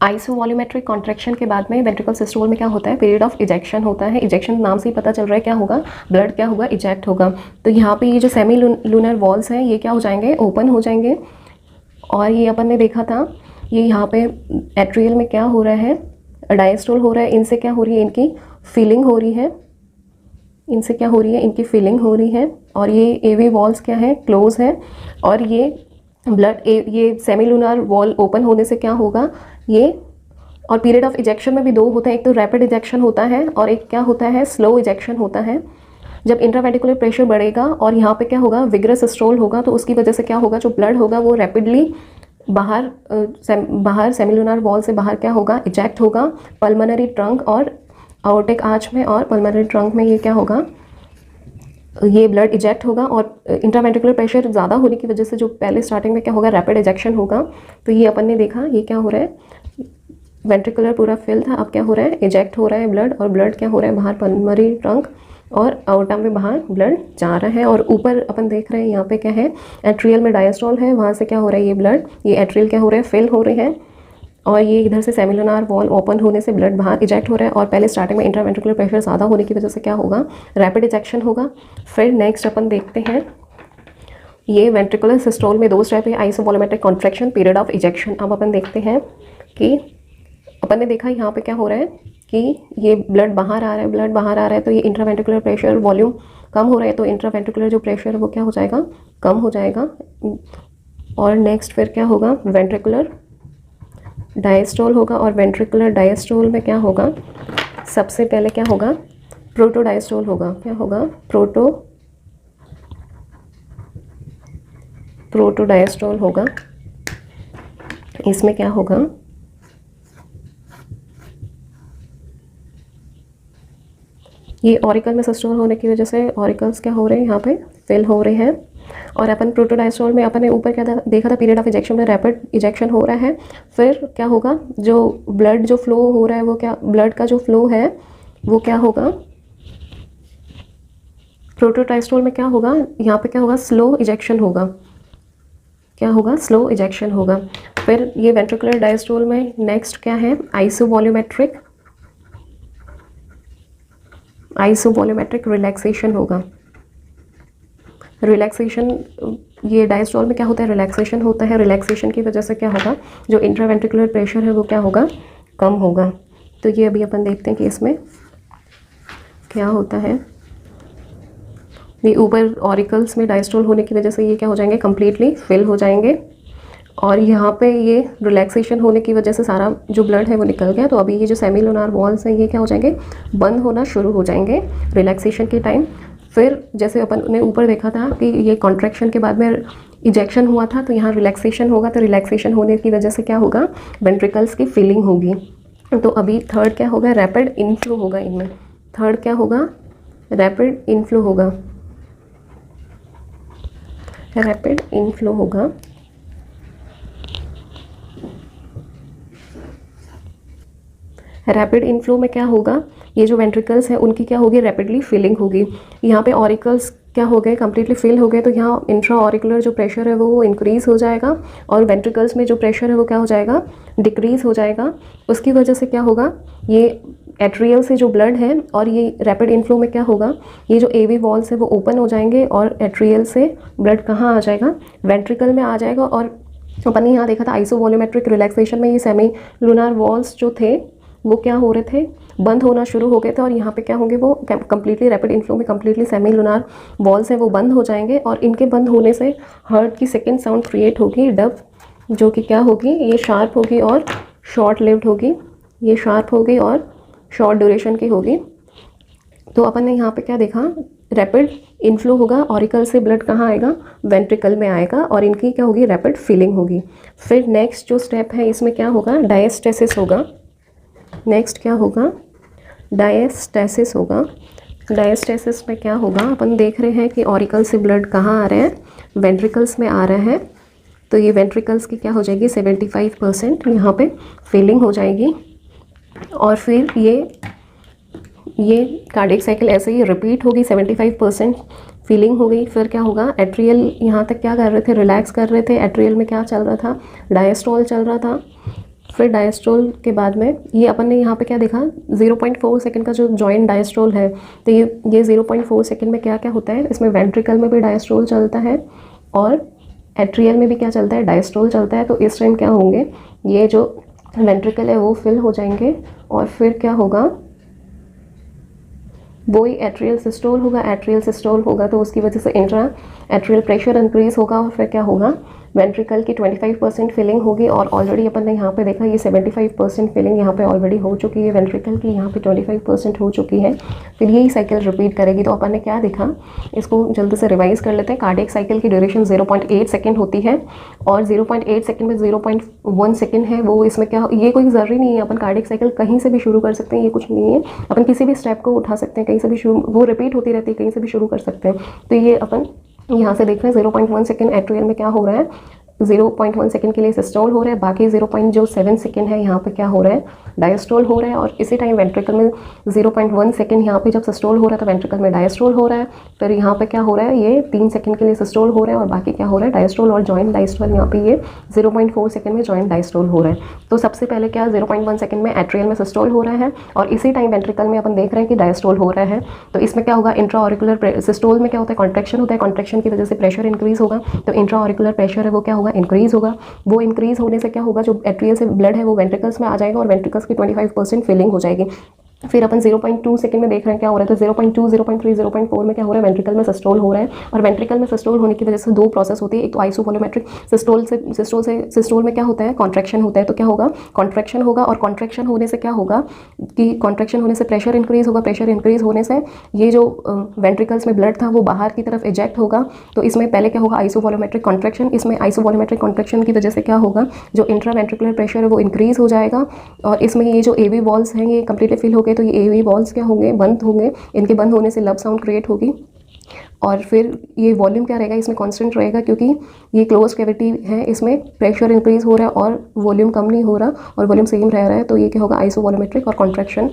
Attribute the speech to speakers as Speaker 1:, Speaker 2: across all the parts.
Speaker 1: आइसोवॉल्यूमेट्रिक contraction के बाद में वेंट्रिकल सिस्टोल में क्या होता है, पीरियड ऑफ इजेक्शन होता है। इजेक्शन नाम से ही पता चल रहा है क्या होगा, ब्लड क्या होगा, इजेक्ट होगा। तो यहाँ पे ये जो सेमी लूनर वॉल्स हैं ये क्या हो जाएंगे, ओपन हो जाएंगे। और ये अपन ने देखा था ये यहाँ पे एट्रियल में क्या हो रहा है, डायस्टोल हो रहा है। इनसे क्या हो रही है, इनकी फिलिंग हो रही है, इनसे क्या हो रही है, इनकी फिलिंग हो रही है। और ये एवी वॉल्स क्या है, क्लोज है। और ये ब्लड ये सेमीलुनर वॉल ओपन होने से क्या होगा ये। और पीरियड ऑफ इजेक्शन में भी दो होते हैं, एक तो रैपिड इजेक्शन होता है और एक क्या होता है, स्लो इजेक्शन होता है। जब इंट्रावेंट्रिकुलर प्रेशर बढ़ेगा और यहाँ पे क्या होगा, विग्रस स्ट्रोल होगा, तो उसकी वजह से क्या होगा, जो ब्लड होगा वो रैपिडली बाहर सेमीलुनर वॉल से बाहर क्या होगा, इजेक्ट होगा पल्मोनरी ट्रंक और आर्टिक आर्च में। और पल्मोनरी ट्रंक में ये क्या होगा, ये ब्लड इजेक्ट होगा। और इंट्रावेंट्रिकुलर प्रेशर ज़्यादा होने की वजह से जो पहले स्टार्टिंग में क्या होगा, रैपिड इजेक्शन होगा। तो ये अपन ने देखा ये क्या हो रहा है, वेंट्रिकुलर पूरा फिल था, अब क्या हो रहा है, इजेक्ट हो रहा है ब्लड। और ब्लड क्या हो रहा है, बाहर पल्मोनरी ट्रंक और आउटा में बाहर ब्लड जा रहा है। और ऊपर अपन देख रहे हैं यहाँ पे क्या है, एट्रियल में डायस्टोल है, वहाँ से क्या हो रहा है, ये ब्लड, ये एट्रियल क्या हो रहा है, फिल हो रहे हैं। और ये इधर से सेमिलुनर वॉल ओपन होने से ब्लड बाहर इजेक्ट हो रहा है। और पहले स्टार्टिंग में इंट्रावेंट्रिकुलर प्रेशर ज़्यादा होने की वजह से क्या होगा, रैपिड इजेक्शन होगा। फिर नेक्स्ट अपन देखते हैं ये वेंट्रिकुलर सिस्टोल में दो स्टेप है, आइसोवॉल्यूमेट्रिक कॉन्ट्रैक्शन, पीरियड ऑफ इजेक्शन। अब अपन देखते हैं कि अपन ने देखा यहाँ पे क्या हो रहा है कि ये ब्लड बाहर आ रहा है, ब्लड बाहर आ रहा है, तो ये इंट्रावेंट्रिकुलर प्रेशर वॉल्यूम कम हो रहा है, तो इंट्रावेंट्रिकुलर जो प्रेशर है वो क्या हो जाएगा, कम हो जाएगा। और नेक्स्ट फिर क्या होगा, वेंट्रिकुलर डायस्टोल होगा। और वेंट्रिकुलर डायस्टोल में क्या होगा, सबसे पहले क्या होगा, प्रोटोडायस्टोल होगा। क्या होगा, प्रोटोडायस्टोल होगा। इसमें क्या होगा, ये ऑरिकल में सिस्टोल होने की वजह से ऑरिकल्स क्या हो रहे हैं, यहाँ पे फिल हो रहे हैं। और अपन प्रोटोडायस्टोल में अपन ने ऊपर क्या देखा था, पीरियड ऑफ इजेक्शन में रैपिड इजेक्शन हो रहा है। फिर क्या होगा, जो ब्लड जो फ्लो हो रहा है वो क्या, ब्लड का जो फ्लो है वो क्या होगा, प्रोटोडायस्टोल में क्या होगा, यहाँ पे क्या होगा, स्लो इजेक्शन होगा। क्या होगा, स्लो इजेक्शन होगा। फिर ये वेंट्रिकुलर डायस्टोल में नेक्स्ट क्या है, आइसोवॉल्यूमेट्रिक रिलैक्सेशन होगा। रिलैक्सेशन, ये डायस्टोल में क्या होता है, रिलैक्सेशन होता है। रिलैक्सेशन की वजह से क्या होगा, जो इंट्रावेंट्रिकुलर प्रेशर है वो क्या होगा, कम होगा। तो ये अभी अपन देखते हैं कि इसमें क्या होता है। ये ऊपर ऑरिकल्स में डायस्टोल होने की वजह से ये क्या हो जाएंगे, कम्प्लीटली फिल हो जाएंगे। और यहाँ पे ये रिलैक्सेशन होने की वजह से सारा जो ब्लड है वो निकल गया। तो अभी ये जो सेमीलुनर वॉल्स हैं ये क्या हो जाएंगे, बंद होना शुरू हो जाएंगे रिलैक्सेशन के टाइम। फिर जैसे अपन ने ऊपर देखा था कि ये कॉन्ट्रैक्शन के बाद में इजेक्शन हुआ था, तो यहाँ रिलैक्सेशन होगा। तो रिलैक्सेशन होने की वजह से क्या होगा, वेंट्रिकल्स की फिलिंग होगी। तो अभी थर्ड क्या होगा, रैपिड इनफ्लो होगा इनमें। थर्ड क्या होगा, रैपिड इनफ्लो होगा, रैपिड इनफ्लो होगा। रैपिड इनफ्लो में क्या होगा, ये जो वेंट्रिकल्स हैं उनकी क्या होगी, रैपिडली फिलिंग होगी। यहाँ पे ऑरिकल्स क्या हो गए, कम्प्लीटली फिल हो गए, तो यहाँ इंट्रा ऑरिकुलर जो प्रेशर है वो इंक्रीज़ हो जाएगा। और वेंट्रिकल्स में जो प्रेशर है वो क्या हो जाएगा, डिक्रीज़ हो जाएगा। उसकी वजह से क्या होगा, ये एट्रियल से जो ब्लड है, और ये रैपिड इनफ्लो में क्या होगा, ये जो एवी वॉल्स है वो ओपन हो जाएंगे और एट्रियल से ब्लड कहाँ आ जाएगा, वेंट्रिकल में आ जाएगा। और अपन ने यहाँ देखा था आइसोवॉल्यूमेट्रिक रिलैक्सेशन में ये सेमी लूनर वॉल्स जो थे वो क्या हो रहे थे, बंद होना शुरू हो गए थे। और यहाँ पे क्या होंगे, वो कम्प्लीटली रैपिड इनफ्लो में कम्प्लीटली सेमी लूनर वॉल्स हैं वो बंद हो जाएंगे। और इनके बंद होने से हार्ट की सेकेंड साउंड क्रिएट होगी, डब, जो कि क्या होगी, ये शार्प होगी और शॉर्ट लिव्ड होगी। ये शार्प होगी और शॉर्ट ड्यूरेशन की होगी। तो अपन ने यहाँ पे क्या देखा, रैपिड इनफ्लो होगा, ऑरिकल से ब्लड कहाँ आएगा, वेंट्रिकल में आएगा, और इनकी क्या होगी, रैपिड फिलिंग होगी। फिर नेक्स्ट जो स्टेप है इसमें क्या होगा, डायस्टेसिस होगा। नेक्स्ट क्या होगा, डायस्टेसिस होगा। डायस्टेसिस में क्या होगा, अपन देख रहे हैं कि ऑरिकल से ब्लड कहाँ आ रहे हैं, वेंट्रिकल्स में आ रहे हैं। तो ये वेंट्रिकल्स की क्या हो जाएगी, 75% यहाँ पे फिलिंग हो जाएगी। और फिर ये कार्डियक साइकिल ऐसे ही रिपीट होगी, 75% फीलिंग हो गई। फिर क्या होगा, एट्रियल यहाँ तक क्या कर रहे थे, रिलैक्स कर रहे थे। एट्रियल में क्या चल रहा था, डायस्टोल चल रहा था। फिर डायस्ट्रोल के बाद में ये अपन ने यहाँ पे क्या देखा, 0.4 सेकंड का जो जॉइंट डायस्ट्रोल है, तो ये 0.4 सेकंड में क्या क्या होता है, इसमें वेंट्रिकल में भी डायस्ट्रोल चलता है और एट्रियल में भी क्या चलता है, डायस्ट्रोल चलता है। तो इस टाइम क्या होंगे, ये जो वेंट्रिकल है वो फिल हो जाएंगे और फिर क्या होगा, वो ही एट्रियल सिस्टोल होगा। एट्रियल सिस्टोल होगा तो उसकी वजह से इंट्रा एट्रियल प्रेशर इंक्रीज होगा और फिर क्या होगा, वेंट्रिकल की 25% फिलिंग होगी। और ऑलरेडी अपन ने यहाँ पे देखा ये 75% फिलिंग यहाँ पे ऑलरेडी हो चुकी है, वेंट्रिकल की यहाँ पे 25% हो चुकी है। फिर यही साइकिल रिपीट करेगी। तो अपन ने क्या देखा, इसको जल्दी से रिवाइज कर लेते हैं। कार्डियक साइकिल की ड्यूरेशन 0.8 सेकेंड होती है और 0.8 सेकेंड में 0.1 सेकेंड है वो, इसमें क्या, ये कोई ज़रूरी नहीं है, अपन कार्डियक साइकिल कहीं से भी शुरू कर सकते हैं, ये कुछ नहीं है, अपन किसी भी स्टेप को उठा सकते हैं, कहीं से भी शुरू, वो रिपीट होती रहती है, कहीं से भी शुरू कर सकते हैं। तो ये अपन यहाँ से देख रहे हैं 0.1 सेकेंड एट्रियल में क्या हो रहा है, 0.1 सेकेंड के लिए सिस्टोल हो रहा है, बाकी 0.7 सेकेंड है यहाँ पे क्या हो रहा है, डायस्टोल हो रहा है। और इसी टाइम वेंट्रिकल में 0.1 सेकेंड यहाँ पे जब सिस्टोल हो रहा है तो वेंट्रिकल में डायस्टोल हो रहा है। फिर यहाँ पे क्या हो रहा है, ये 3 सेकेंड के लिए सिस्टोल हो रहा है और बाकी क्या हो रहा है, डायस्टोल और जॉइंट डायस्टोल। यहाँ पे ये 0.4 सेकेंड में जॉइंट डायस्टोल हो रहा है। तो सबसे पहले क्या 0.1 सेकेंड में एट्रियल में सिस्टोल हो रहा है और इसी टाइम वेंट्रिकल में अपन देख रहे हैं कि डायस्टोल हो रहा है। तो इसमें क्या होगा, इंट्रा ऑरिकुलर सिस्टोल में क्या होता है, कॉन्ट्रैक्शन होता है, कॉन्ट्रैक्शन की वजह से प्रेशर इंक्रीज होगा। तो इंट्रा ऑरिकुलर प्रेशर है वो क्या होगा, इंक्रीज होगा। वो इंक्रीज होने से क्या होगा, जो एट्रियल से ब्लड है वो वेंट्रिकल्स में आ जाएगा और वेंट्रिकल्स की 25% फिलिंग हो जाएगी। फिर अपन 0.2 सेकंड में देख रहे हैं क्या हो रहा है, तो 0.2, 0.3, 0.4 में क्या हो रहा है, वेंट्रिकल में सिस्टोल हो रहा है। और वेंट्रिकल में सिस्टोल होने की वजह से 2 प्रोसेस होती है, एक तो आइसोवॉल्यूमेट्रिक सिस्टोल में क्या होता है, कॉन्ट्रैक्शन होता है। तो क्या होगा, कॉन्ट्रैक्शन होगा और कॉन्ट्रैक्शन होने से क्या होगा कि कॉन्ट्रैक्शन होने से प्रेशर इंक्रीज होगा, प्रेशर इंक्रीज होने से ये जो वेंट्रिकल्स में ब्लड था वो बाहर की तरफ इजेक्ट होगा। तो इसमें पहले क्या होगा, आइसोवॉल्यूमेट्रिक कॉन्ट्रैक्शन। इसमें आइसोवॉल्यूमेट्रिक कॉन्ट्रैक्शन की वजह से क्या होगा, जो इंट्रा वेंट्रिकुलर प्रेशर है वो इंक्रीज हो जाएगा और इसमें ये जो एवी वॉल्स हैं ये कंप्लीटली फिल हो गए। तो ये एवी वॉल्स क्या होंगे, बंद होंगे, इनके बंद होने से लब साउंड क्रिएट होगी। और फिर ये वॉल्यूम क्या रहेगा, इसमें कांस्टेंट रहेगा क्योंकि ये क्लोज कैविटी है, इसमें प्रेशर इंक्रीज हो रहा है और वॉल्यूम कम नहीं हो रहा और वॉल्यूम सेम रह रहा है। तो ये क्या होगा, आइसोवॉल्यूमेट्रिक और कॉन्ट्रैक्शन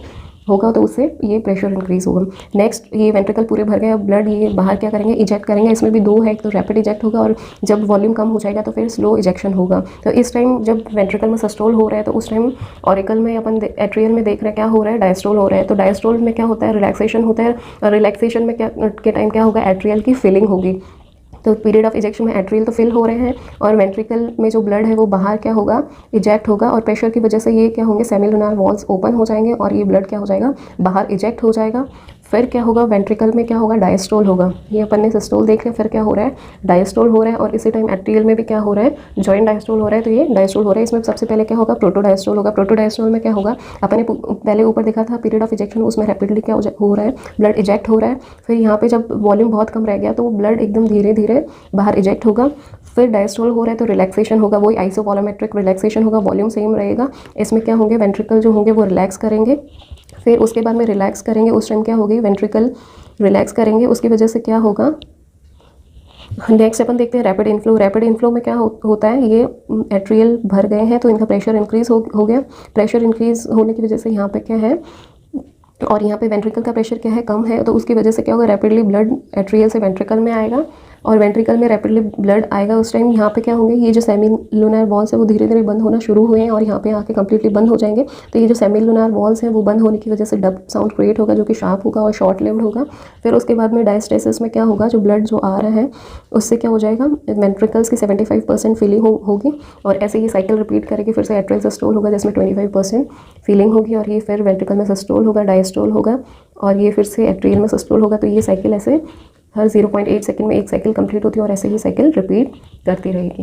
Speaker 1: होगा तो उससे ये प्रेशर इंक्रीज होगा। नेक्स्ट, ये वेंट्रिकल पूरे भर गए, ब्लड ये बाहर क्या करेंगे, इजेक्ट करेंगे। इसमें भी 2 है, एक तो रैपिड इजेक्ट होगा और जब वॉल्यूम कम हो जाएगा तो फिर स्लो इजेक्शन होगा। तो इस टाइम जब वेंट्रिकल में सिस्टोल हो रहा है तो उस टाइम ऑरिकल में अपन एट्रियल में देख रहे हैं क्या हो रहा है, डायस्टोल हो रहा है। तो डायस्टोल में क्या होता है, रिलैक्सेशन होता है और रिलैक्सेशन में क्या के टाइम क्या होगा, एट्रियल की फिलिंग होगी। तो पीरियड ऑफ इजेक्शन में एट्रियल तो फिल हो रहे हैं और वेंट्रिकल में जो ब्लड है वो बाहर क्या होगा, इजेक्ट होगा और प्रेशर की वजह से ये क्या होंगे, सेमिलुनार वॉल्स ओपन हो जाएंगे और ये ब्लड क्या हो जाएगा, बाहर इजेक्ट हो जाएगा। फिर क्या होगा, वेंट्रिकल में क्या होगा, डायस्टोल होगा। ये अपन ने सिस्टोल देख लिया, फिर क्या हो रहा है, डायस्टोल हो रहा है और इसी टाइम एट्रियल में भी क्या हो रहा है, जॉइंट डायस्टोल हो रहा है। तो ये डायस्टोल हो रहा है, इसमें सबसे पहले क्या होगा, प्रोटोडायस्टोल होगा। प्रोटोडायस्टोल में क्या होगा, अपन ने पहले ऊपर देखा था पीरियड ऑफ इजेक्शन, उसमें रैपिडली क्या हो रहा है, ब्लड इजेक्ट हो रहा है। फिर यहाँ पे जब वॉल्यूम बहुत कम रह गया तो ब्लड एकदम धीरे धीरे बाहर इजेक्ट होगा। फिर डायस्टोल हो रहा है तो रिलैक्सेशन होगा, वही आइसोवॉल्यूमेट्रिक रिलैक्सेशन होगा, वॉल्यूम सेम रहेगा। इसमें क्या होंगे, वेंट्रिकल जो होंगे वो रिलैक्स करेंगे। फिर उसके बाद में रिलैक्स करेंगे, उस टाइम क्या होगी, वेंट्रिकल रिलैक्स करेंगे, उसकी वजह से क्या होगा। नेक्स्ट अपन देखते हैं रैपिड इनफ्लो। रैपिड इनफ्लो में क्या होता है, ये एट्रियल भर गए हैं तो इनका प्रेशर इंक्रीज हो गया। प्रेशर इंक्रीज होने की वजह से यहाँ पे क्या है, और यहाँ पे वेंट्रिकल का प्रेशर क्या है, कम है। तो उसकी वजह से क्या होगा, रैपिडली ब्लड एट्रियल से वेंट्रिकल में आएगा और वेंट्रिकल में रैपिडली ब्लड आएगा। उस टाइम यहाँ पे क्या होंगे, ये जो सेमिलुनार वॉल्स है वो धीरे धीरे बंद होना शुरू हुए हैं और यहाँ पे आके कंप्लीटली बंद हो जाएंगे। तो ये जो सेमिलुनार वॉल्स हैं वो बंद होने की वजह से डब साउंड क्रिएट होगा जो कि शार्प होगा और शॉर्ट लिव्ड होगा। फिर उसके बाद में डायस्टेसिस में क्या होगा, जो ब्लड जो आ रहा है उससे क्या हो जाएगा, वेंट्रिकल्स की 75% फिलिंग होगी और ऐसे ही साइकिल रिपीट करेगी। फिर से एट्रियल सिस्टोल होगा जिसमें 25% फिलिंग होगी और ये फिर वेंट्रिकल में सिस्टोल होगा, डायस्टोल होगा और ये फिर से एट्रियल में सिस्टोल होगा। तो ये साइकिल ऐसे हर 0.8 सेकंड में एक साइकिल कंप्लीट होती है और ऐसे ही साइकिल रिपीट करती रहेगी।